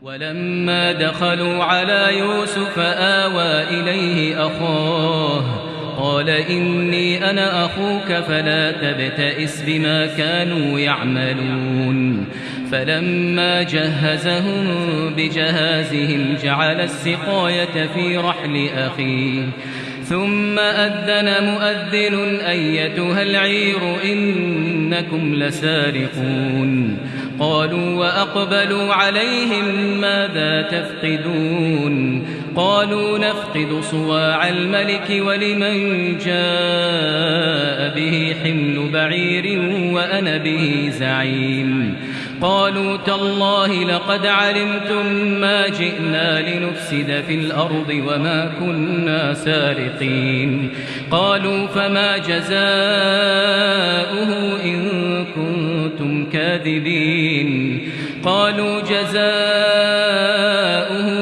ولما دخلوا على يوسف آوى إليه أخاه قال إني أنا أخوك فلا تبتئس بما كانوا يعملون فلما جهزهم بجهازهم جعل السقاية في رحل أخيه ثم أذن مؤذن أيتها العير إنكم لسارقون قالوا وأقبلوا عليهم ماذا تفقدون قالوا نفقد صواع الملك ولمن جاء به حمل بعير وأنا به زعيم قالوا تالله لقد علمتم ما جئنا لنفسد في الأرض وما كنا سارقين قالوا فما جزاؤه إن كنتم كاذبين قالوا جزاؤه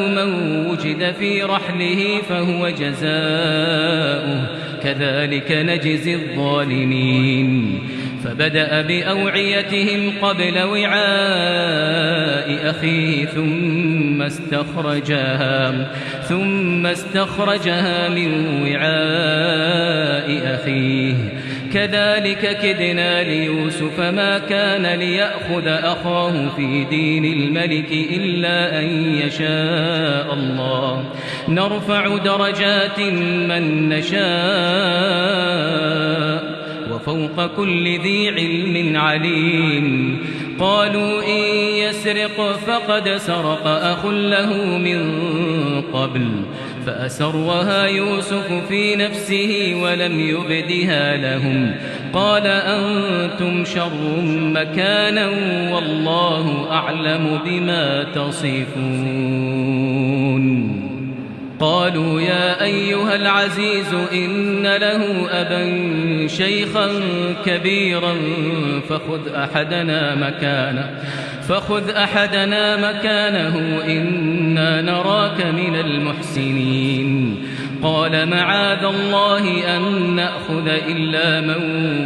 من وجد في رحله فهو جزاؤه كذلك نجزي الظالمين فبدأ بأوعيتهم قبل وعاء أخيه ثم استخرجها من وعاء أخيه كذلك كدنا ليوسف ما كان ليأخذ أخاه في دين الملك إلا أن يشاء الله نرفع درجات من نشاء وفوق كل ذي علم عليم قالوا إن يسرق فقد سرق أخ له من قبل فأسرها يوسف في نفسه ولم يبدها لهم قال أنتم شر مكانا والله أعلم بما تصفون قالوا يا أيها العزيز إن له أبا شيخا كبيرا فخذ أحدنا مكانه إنا نراك من المحسنين قال معاذ الله أن نأخذ إلا من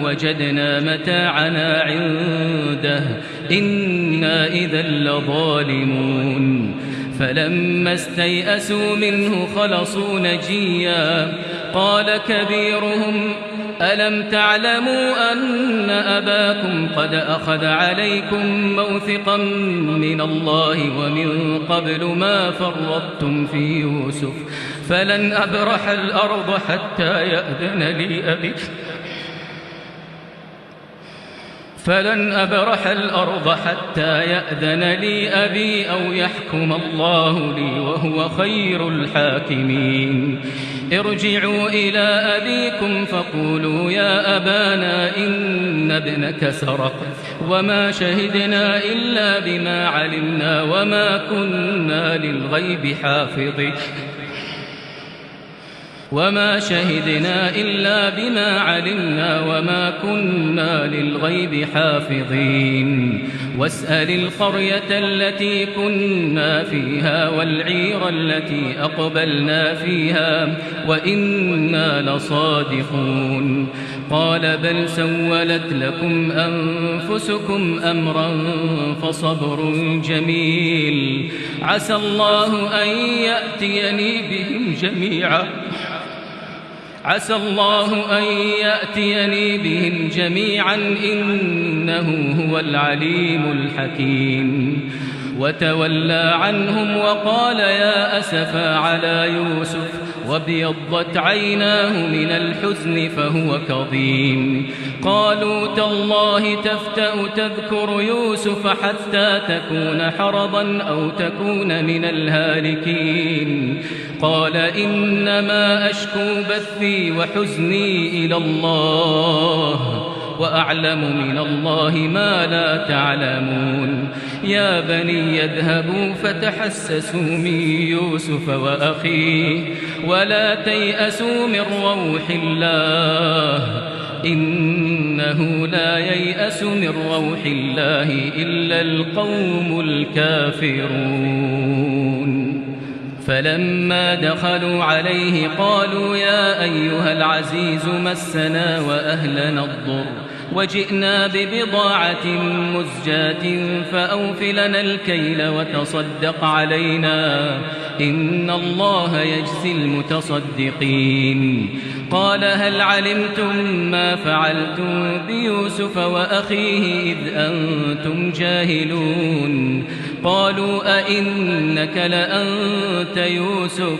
وجدنا متاعنا عنده إنا إذا لظالمون فلما استيئسوا منه خلصوا نجيا قال كبيرهم ألم تعلموا أن أباكم قد أخذ عليكم موثقا من الله ومن قبل ما فرطتم في يوسف فلن أبرح الأرض حتى يأذن لي أبي أو يحكم الله لي وهو خير الحاكمين ارجعوا إلى أبيكم فقولوا يا أبانا إن ابنك سرق وما شهدنا إلا بما علمنا وما كنا للغيب حافظين واسأل القرية التي كنا فيها والعير التي أقبلنا فيها وإنا لصادقون قال بل سولت لكم أنفسكم أمرا فصبر جميل عسى الله أن يأتيني بهم جميعا إنه هو العليم الحكيم وتولى عنهم وقال يا أسفا على يوسف وابيضت عيناه من الحزن فهو كظيم قالوا تالله تفتأ تذكر يوسف حتى تكون حرضا أو تكون من الهالكين قال إنما أشكو بثي وحزني إلى الله وأعلم من الله ما لا تعلمون يا بني يذهبوا فتحسسوا من يوسف وأخيه ولا تيأسوا من روح الله إنه لا ييأس من روح الله إلا القوم الكافرون فلما دخلوا عليه قالوا يا أيها العزيز مسنا وأهلنا الضر وجئنا ببضاعة مزجاة فأوف لنا الكيل وتصدق علينا إن الله يجزي المتصدقين قال هل علمتم ما فعلتم بيوسف وأخيه إذ أنتم جاهلون قالوا أئنك لأنت يوسف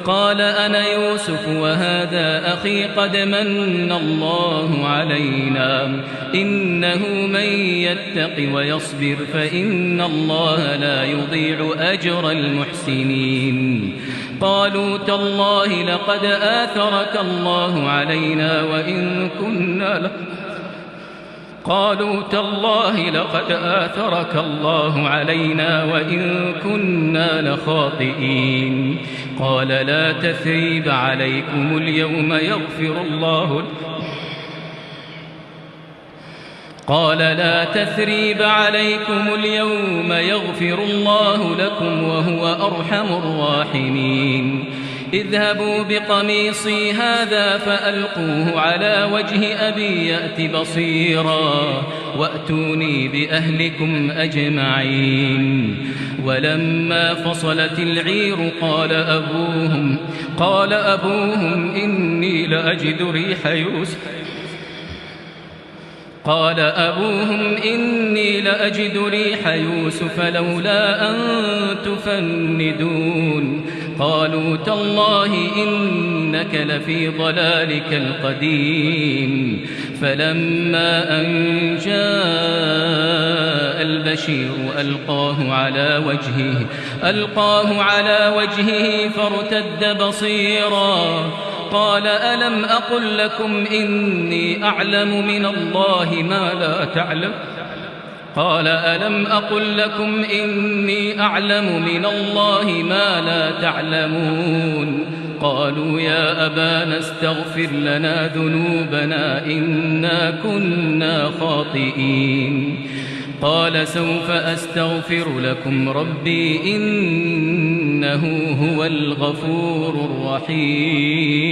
قال أنا يوسف وهذا أخي قد من الله علينا إنه من يتق ويصبر فإن الله لا يضيع أجر المحسنين قالوا تالله لقد آثرك الله علينا وإن كنا لخاطئين قال لا تثريب عليكم اليوم يغفر الله لكم وهو أرحم الراحمين اذهبوا بقميصي هذا فألقوه على وجه أبي يأت بصيرا وأتوني بأهلكم أجمعين ولما فصلت العير قال أبوهم إني لأجد ريح يوسف لولا أن تفندون قالوا تالله إنك لفي ضلالك القديم فلما أن جاء البشير ألقاه على وجهه فارتد بصيرا قال ألم أقل لكم إني أعلم من الله ما لا تعلمون قالوا يا أبانا استغفر لنا ذنوبنا إنا كنا خاطئين قال سوف أستغفر لكم ربي إنه هو الغفور الرحيم